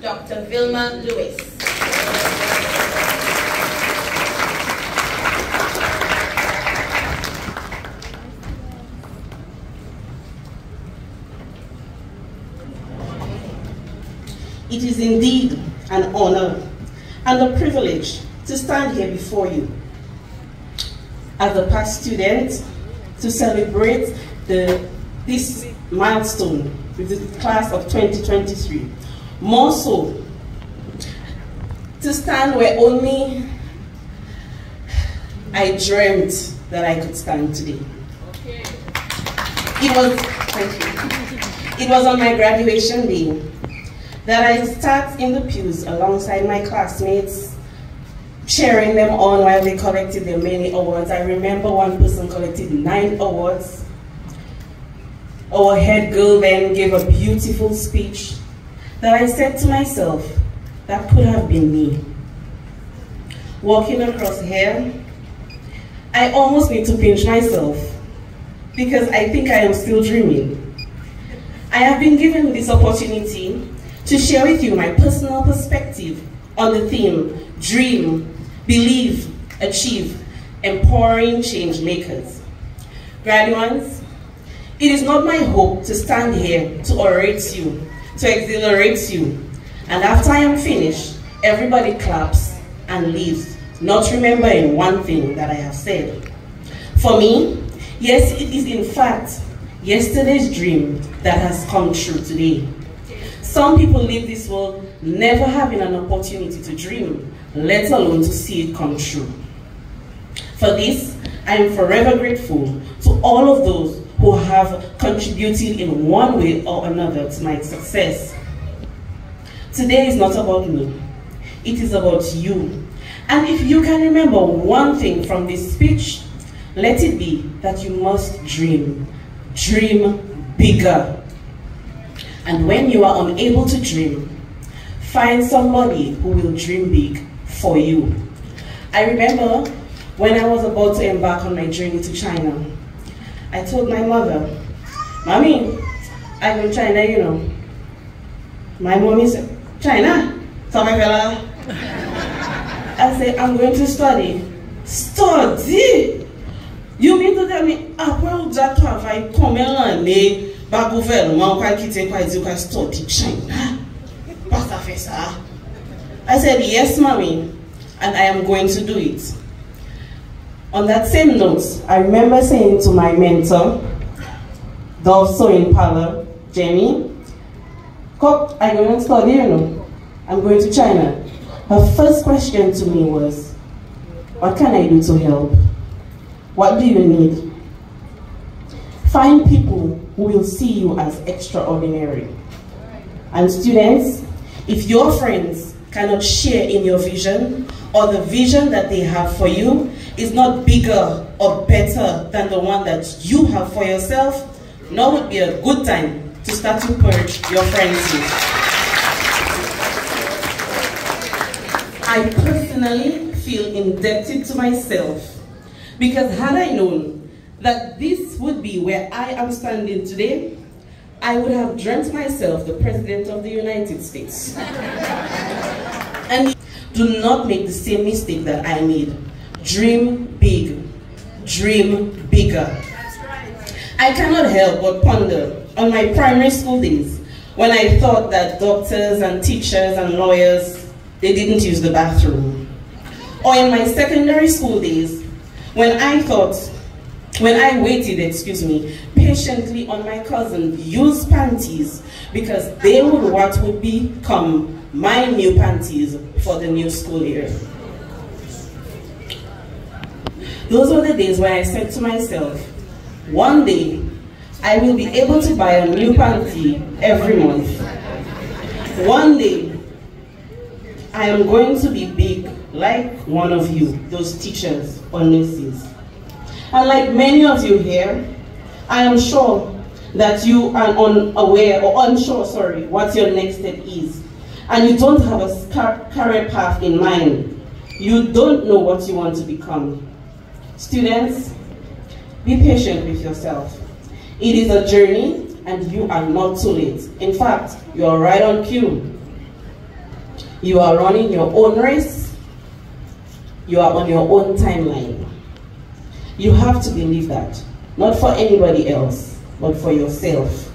Dr. Vilma Lewis. It is indeed an honor and a privilege to stand here before you as a past student to celebrate this milestone with the class of 2023. More so, to stand where only I dreamt that I could stand today. Okay. It was on my graduation day that I sat in the pews alongside my classmates, cheering them on while they collected their many awards. I remember one person collected 9 awards. Our head girl then gave a beautiful speech that I said to myself, that could have been me. Walking across here, I almost need to pinch myself because I think I am still dreaming. I have been given this opportunity to share with you my personal perspective on the theme, Dream, Believe, Achieve, Empowering Change Makers. Graduates, it is not my hope to stand here to orate you, to exhilarate you, and after I am finished, everybody claps and leaves, not remembering one thing that I have said. For me, yes, it is in fact yesterday's dream that has come true today. Some people leave this world never having an opportunity to dream, let alone to see it come true. For this, I am forever grateful to all of those who have contributed in one way or another to my success. Today is not about me, it is about you. And if you can remember one thing from this speech, let it be that you must dream. Dream bigger. And when you are unable to dream, find somebody who will dream big for you. I remember when I was about to embark on my journey to China, I told my mother, Mommy, I'm in China, you know. My mommy said, China? So my fella, I said, I'm going to study. Study? You mean to tell me, après that travail, combien d'années ba gouvernement kwa quitter kwa dire kwa study China? Pas ça fait ça. I said, yes, mommy, and I am going to do it. On that same note, I remember saying to my mentor, the sewing parlor, Jenny, Cook, I'm going to study, you know. I'm going to China. Her first question to me was, what can I do to help? What do you need? Find people who will see you as extraordinary. And students, if your friends cannot share in your vision, or the vision that they have for you is not bigger or better than the one that you have for yourself, now would be a good time to start to purge your friends with. I personally feel indebted to myself because had I known that this would be where I am standing today, I would have dreamt myself the President of the United States. And do not make the same mistake that I made. Dream big, dream bigger. That's right. I cannot help but ponder on my primary school days when I thought that doctors and teachers and lawyers, they didn't use the bathroom. Or in my secondary school days when I waited, patiently on my cousin used panties because they would what would become my new panties for the new school year. Those were the days when I said to myself, one day I will be able to buy a new panty every month. One day I am going to be big like one of you, those teachers or nurses. And like many of you here, I am sure that you are unaware or unsure, what your next step is. And you don't have a career path in mind. You don't know what you want to become. Students, be patient with yourself. It is a journey and you are not too late. In fact, you are right on cue. You are running your own race. You are on your own timeline. You have to believe that, not for anybody else, but for yourself.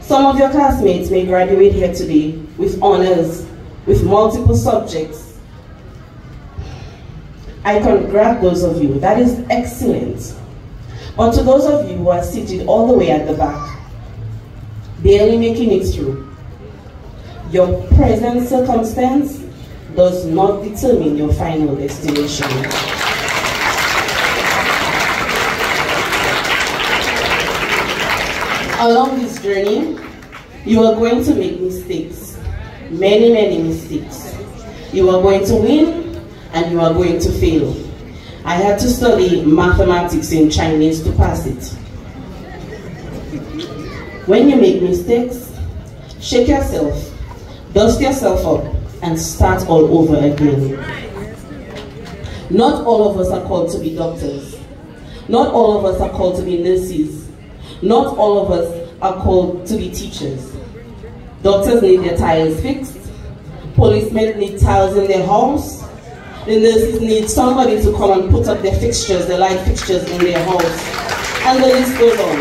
Some of your classmates may graduate here today with honors, with multiple subjects. I congratulate those of you. That is excellent. But to those of you who are seated all the way at the back, barely making it through, your present circumstance does not determine your final destination. Along this journey, you are going to make mistakes, many, many mistakes. You are going to win and you are going to fail. I had to study mathematics in Chinese to pass it. When you make mistakes, shake yourself, dust yourself up, and start all over again. Not all of us are called to be doctors. Not all of us are called to be nurses. Not all of us are called to be teachers. Doctors need their tires fixed. Policemen need tiles in their house. The nurses need somebody to come and put up their fixtures, their light fixtures in their house. And the list goes on.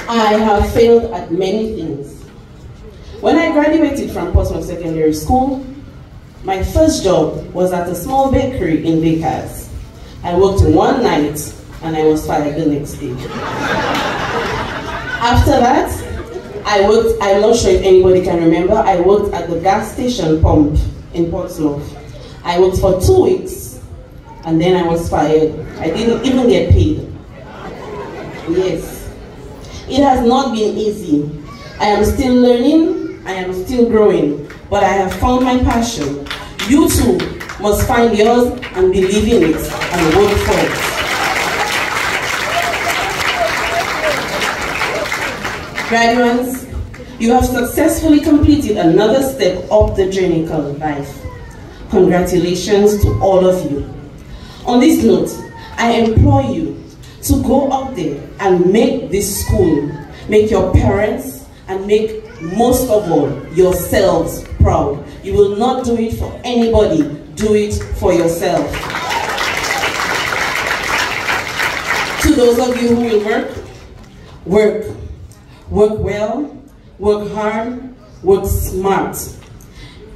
I have failed at many things. When I graduated from Portsmouth Secondary School, my first job was at a small bakery in Vickers. I worked one night and I was fired the next day. After that, I worked, I'm not sure if anybody can remember, I worked at the gas station pump in Portsmouth. I worked for 2 weeks and then I was fired. I didn't even get paid. Yes. It has not been easy. I am still learning, I am still growing, but I have found my passion. You too must find yours and believe in it and work for it. Graduates, you have successfully completed another step up the journey called life. Congratulations to all of you. On this note, I implore you to go out there and make this school, make your parents, and make, most of all, yourselves proud. You will not do it for anybody, do it for yourself. To those of you who will work well, work hard, work smart.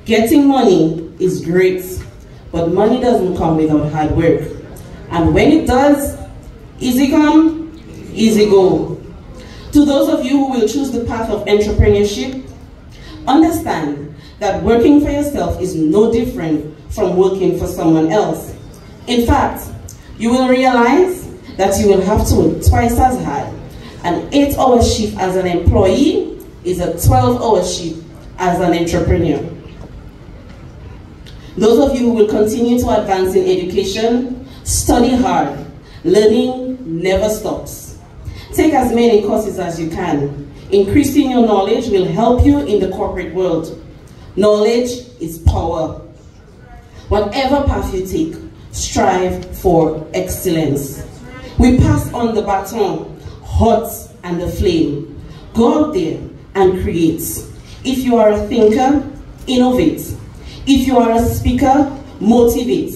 Getting money is great, but money doesn't come without hard work. And when it does, easy come, easy go. To those of you who will choose the path of entrepreneurship, understand that working for yourself is no different from working for someone else. In fact, you will realize that you will have to work twice as hard. An 8-hour shift as an employee is a 12-hour shift as an entrepreneur. Those of you who will continue to advance in education, study hard. Learning never stops. Take as many courses as you can. Increasing your knowledge will help you in the corporate world. Knowledge is power. Whatever path you take, strive for excellence. We pass on the baton, hot and the flame. Go out there and create. If you are a thinker, innovate. If you are a speaker, motivate.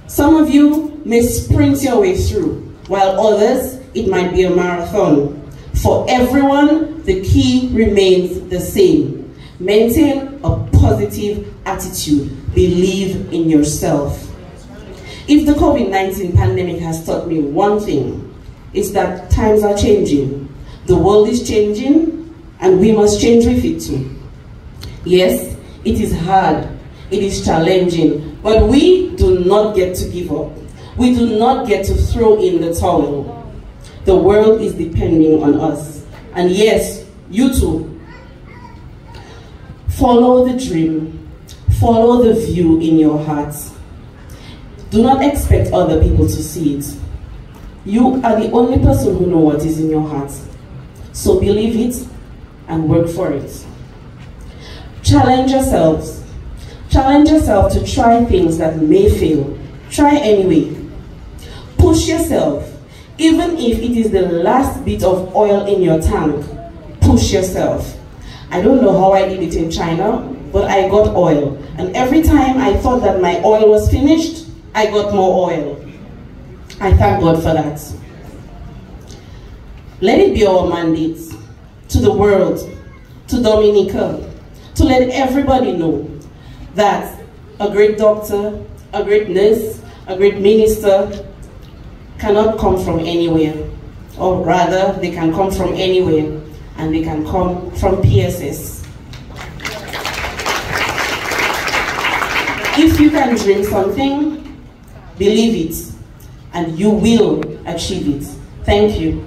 Some of you may sprint your way through, while others, it might be a marathon. For everyone, the key remains the same. Maintain a positive attitude. Believe in yourself. If the COVID-19 pandemic has taught me one thing, it's that times are changing. The world is changing, and we must change with it too. Yes, it is hard, it is challenging, but we do not get to give up. We do not get to throw in the towel. The world is depending on us. And yes, you too. Follow the dream. Follow the view in your heart. Do not expect other people to see it. You are the only person who knows what is in your heart. So believe it and work for it. Challenge yourselves. Challenge yourself to try things that may fail. Try anyway. Push yourself. Even if it is the last bit of oil in your tank, push yourself. I don't know how I did it in China, but I got oil. And every time I thought that my oil was finished, I got more oil. I thank God for that. Let it be our mandate to the world, to Dominica, to let everybody know that a great doctor, a great nurse, a great minister cannot come from anywhere. Or rather, they can come from anywhere, and they can come from PSS. If you can dream something, believe it, and you will achieve it. Thank you.